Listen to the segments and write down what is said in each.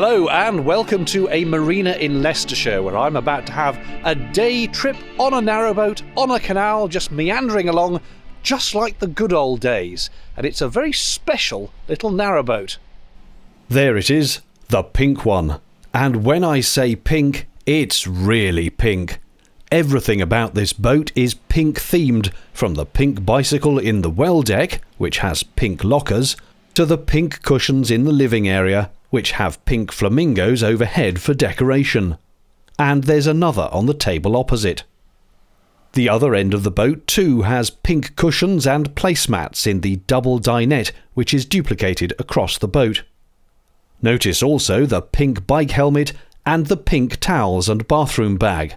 Hello and welcome to a marina in Leicestershire where I'm about to have a day trip on a narrowboat, on a canal, just meandering along, just like the good old days. And it's a very special little narrowboat. There it is, the pink one. And when I say pink, it's really pink. Everything about this boat is pink themed, from the pink bicycle in the well deck, which has pink lockers, to the pink cushions in the living area, which have pink flamingos overhead for decoration. And there's another on the table opposite. The other end of the boat too has pink cushions and placemats in the double dinette, which is duplicated across the boat. Notice also the pink bike helmet and the pink towels and bathroom bag.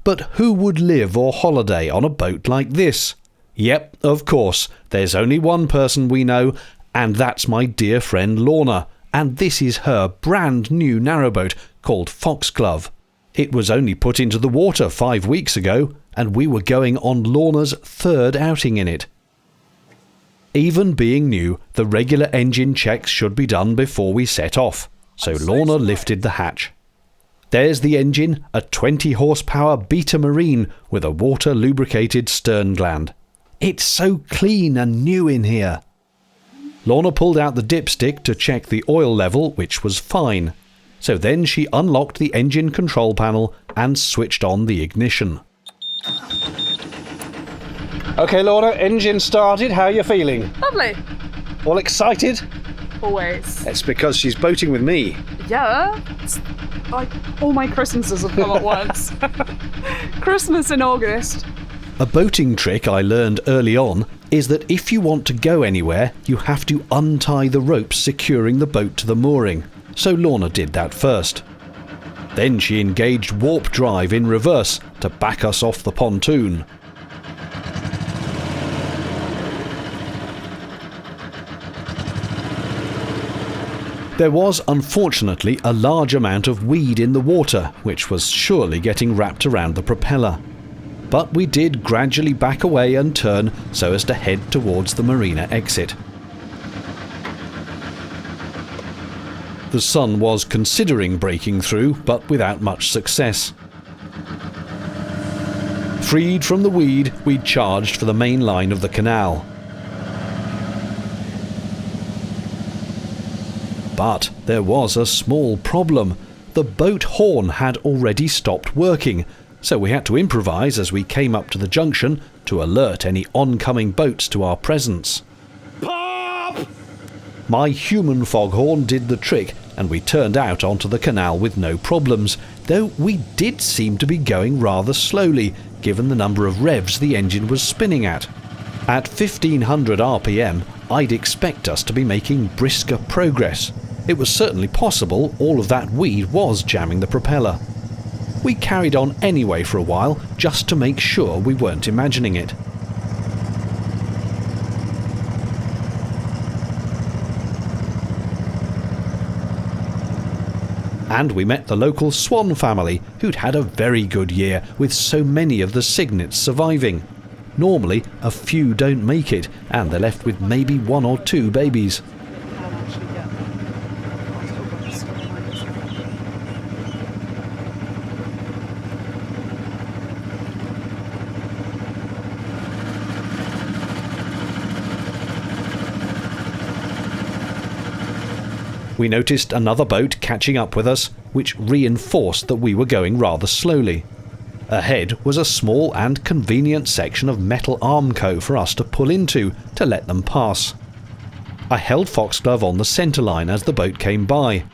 But who would live or holiday on a boat like this? Yep, of course, there's only one person we know, and that's my dear friend Lorna, and this is her brand new narrowboat called Foxglove. It was only put into the water 5 weeks ago, and we were going on Lorna's third outing in it. Even being new, the regular engine checks should be done before we set off, so Lorna lifted the hatch. There's the engine, a 20 horsepower Beta Marine with a water lubricated stern gland. It's so clean and new in here. Lorna pulled out the dipstick to check the oil level, which was fine. So then she unlocked the engine control panel and switched on the ignition. Okay, Lorna, engine started. How are you feeling? Lovely. All excited? Always. It's because she's boating with me. Yeah. It's like all my Christmases have come at once. Christmas in August. A boating trick I learned early on is that if you want to go anywhere, you have to untie the ropes securing the boat to the mooring. So Lorna did that first. Then she engaged warp drive in reverse to back us off the pontoon. There was unfortunately a large amount of weed in the water, which was surely getting wrapped around the propeller. But we did gradually back away and turn so as to head towards the marina exit. The sun was considering breaking through, but without much success. Freed from the weed, we charged for the main line of the canal. But there was a small problem. The boat horn had already stopped working, so we had to improvise as we came up to the junction to alert any oncoming boats to our presence. Pop! My human foghorn did the trick, and we turned out onto the canal with no problems, though we did seem to be going rather slowly, given the number of revs the engine was spinning at. At 1500 RPM, I'd expect us to be making brisker progress. It was certainly possible all of that weed was jamming the propeller. We carried on anyway for a while, just to make sure we weren't imagining it. And we met the local swan family, who'd had a very good year, with so many of the cygnets surviving. Normally, a few don't make it, and they're left with maybe 1 or 2 babies. We noticed another boat catching up with us, which reinforced that we were going rather slowly. Ahead was a small and convenient section of metal Armco for us to pull into to let them pass. I held Foxglove on the centre line as the boat came by.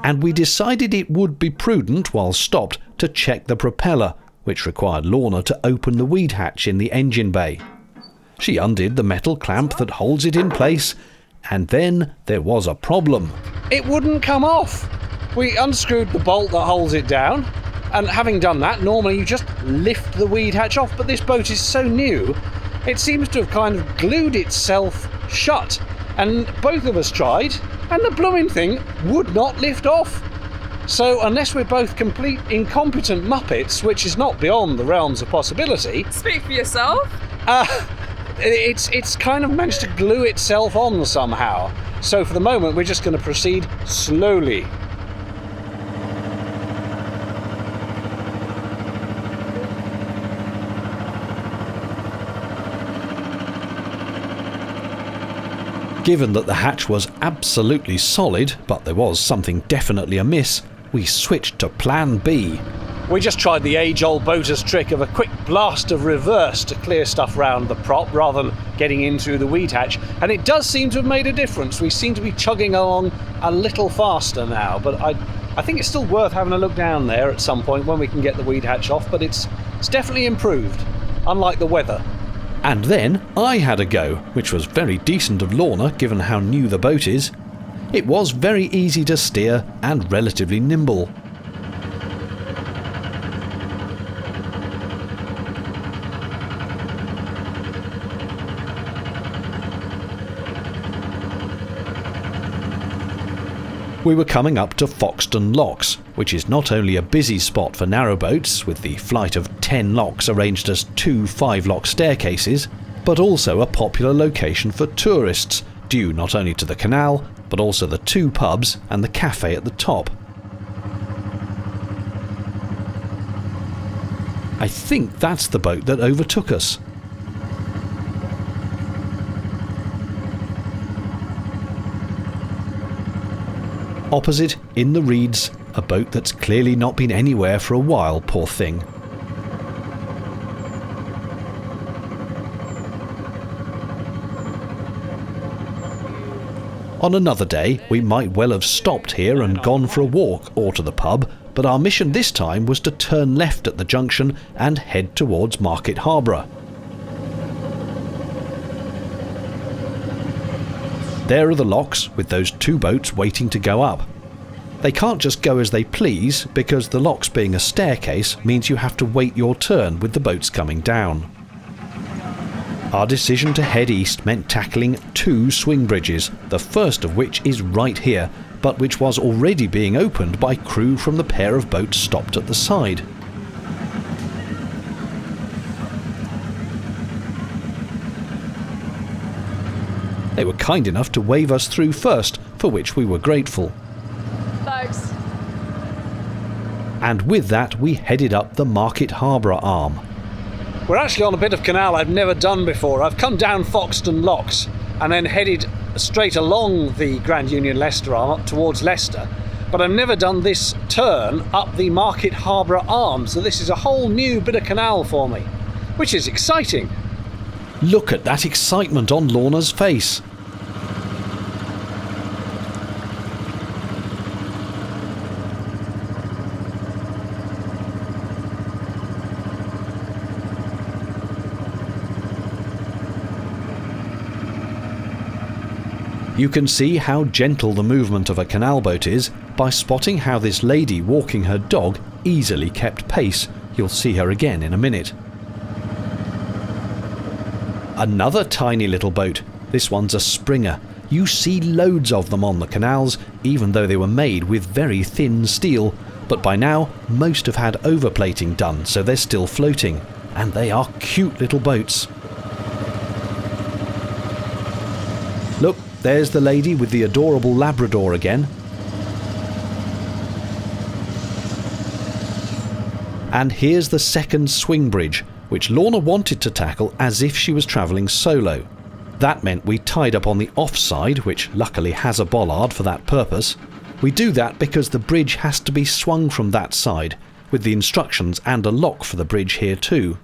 And we decided it would be prudent, while stopped, to check the propeller, which required Lorna to open the weed hatch in the engine bay. She undid the metal clamp that holds it in place, and then there was a problem. It wouldn't come off. We unscrewed the bolt that holds it down, and having done that, normally you just lift the weed hatch off, but this boat is so new, it seems to have kind of glued itself shut, and both of us tried, and the blooming thing would not lift off. So unless we're both complete incompetent muppets, which is not beyond the realms of possibility... Speak for yourself. It's kind of managed to glue itself on somehow. So for the moment, we're just going to proceed slowly. Given that the hatch was absolutely solid, but there was something definitely amiss, we switched to plan B. We just tried the age-old boater's trick of a quick blast of reverse to clear stuff round the prop rather than getting in through the weed hatch, and it does seem to have made a difference. We seem to be chugging along a little faster now, but I think it's still worth having a look down there at some point when we can get the weed hatch off, but it's definitely improved, unlike the weather. And then I had a go, which was very decent of Lorna given how new the boat is. It was very easy to steer and relatively nimble. We were coming up to Foxton Locks, which is not only a busy spot for narrowboats with the flight of 10 locks arranged as 2 5-lock staircases, but also a popular location for tourists, due not only to the canal, but also the 2 pubs and the cafe at the top. I think that's the boat that overtook us. Opposite, in the reeds, a boat that's clearly not been anywhere for a while, poor thing. On another day, we might well have stopped here and gone for a walk or to the pub, but our mission this time was to turn left at the junction and head towards Market Harborough. There are the locks with those 2 boats waiting to go up. They can't just go as they please because the locks being a staircase means you have to wait your turn with the boats coming down. Our decision to head east meant tackling 2 swing bridges, the first of which is right here, but which was already being opened by crew from the pair of boats stopped at the side. They were kind enough to wave us through first, for which we were grateful. Thanks. And with that we headed up the Market Harborough arm. We're actually on a bit of canal I've never done before. I've come down Foxton Locks and then headed straight along the Grand Union Leicester arm up towards Leicester, but I've never done this turn up the Market Harborough arm, so this is a whole new bit of canal for me, which is exciting. Look at that excitement on Lorna's face. You can see how gentle the movement of a canal boat is by spotting how this lady walking her dog easily kept pace. You'll see her again in a minute. Another tiny little boat. This one's a Springer. You see loads of them on the canals, even though they were made with very thin steel, but by now most have had overplating done, so they're still floating, and they are cute little boats. Look, there's the lady with the adorable Labrador again. And here's the second swing bridge, which Lorna wanted to tackle as if she was travelling solo. That meant we tied up on the offside, which luckily has a bollard for that purpose. We do that because the bridge has to be swung from that side, with the instructions and a lock for the bridge here too.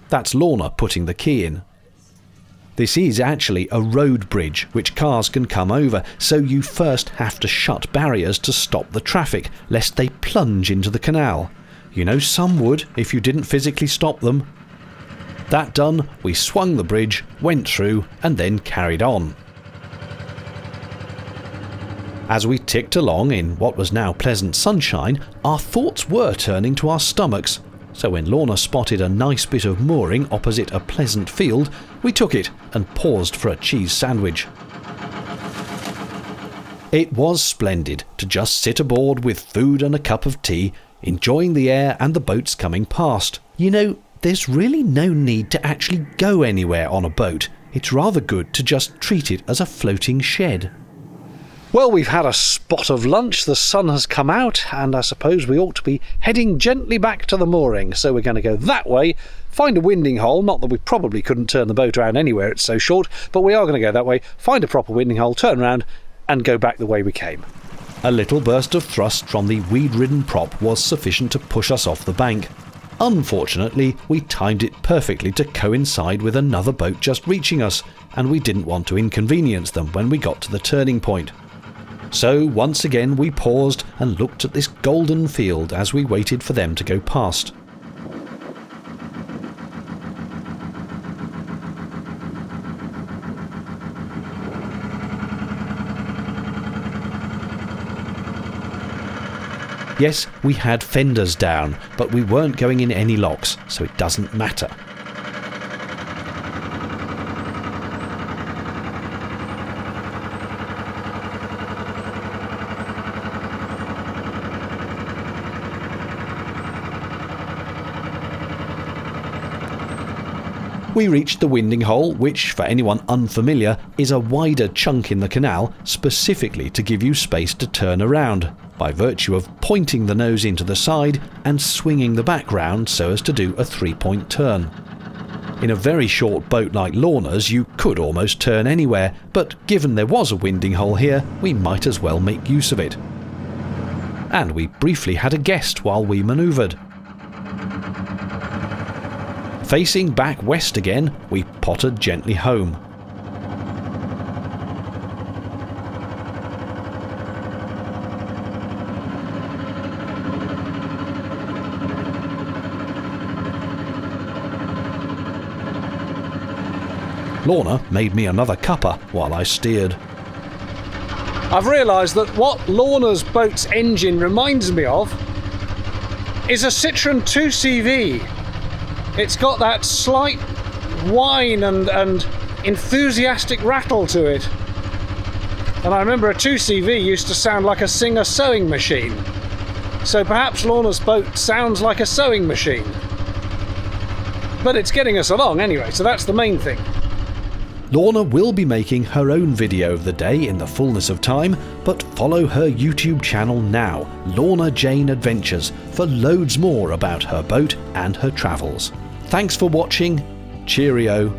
That's Lorna putting the key in. This is actually a road bridge which cars can come over, so you first have to shut barriers to stop the traffic, lest they plunge into the canal. You know, some would if you didn't physically stop them. That done, we swung the bridge, went through, and then carried on. As we ticked along in what was now pleasant sunshine, our thoughts were turning to our stomachs, so when Lorna spotted a nice bit of mooring opposite a pleasant field, we took it and paused for a cheese sandwich. It was splendid to just sit aboard with food and a cup of tea, enjoying the air and the boats coming past. You know, there's really no need to actually go anywhere on a boat. It's rather good to just treat it as a floating shed. Well, we've had a spot of lunch, the sun has come out, and I suppose we ought to be heading gently back to the mooring. So we're going to go that way, find a winding hole, not that we probably couldn't turn the boat around anywhere, it's so short, but we are going to go that way, find a proper winding hole, turn around, and go back the way we came. A little burst of thrust from the weed-ridden prop was sufficient to push us off the bank. Unfortunately, we timed it perfectly to coincide with another boat just reaching us, and we didn't want to inconvenience them when we got to the turning point. So once again we paused and looked at this golden field as we waited for them to go past. Yes, we had fenders down, but we weren't going in any locks, so it doesn't matter. We reached the winding hole, which, for anyone unfamiliar, is a wider chunk in the canal specifically to give you space to turn around, by virtue of pointing the nose into the side and swinging the back round so as to do a 3-point turn. In a very short boat like Lorna's you could almost turn anywhere, but given there was a winding hole here, we might as well make use of it. And we briefly had a guest while we manoeuvred. Facing back west again, we pottered gently home. Lorna made me another cuppa while I steered. I've realised that what Lorna's boat's engine reminds me of is a Citroen 2CV. It's got that slight whine and enthusiastic rattle to it. And I remember a 2CV used to sound like a Singer sewing machine. So perhaps Lorna's boat sounds like a sewing machine. But it's getting us along anyway, so that's the main thing. Lorna will be making her own video of the day in the fullness of time, but follow her YouTube channel now, Lorna Jane Adventures, for loads more about her boat and her travels. Thanks for watching. Cheerio.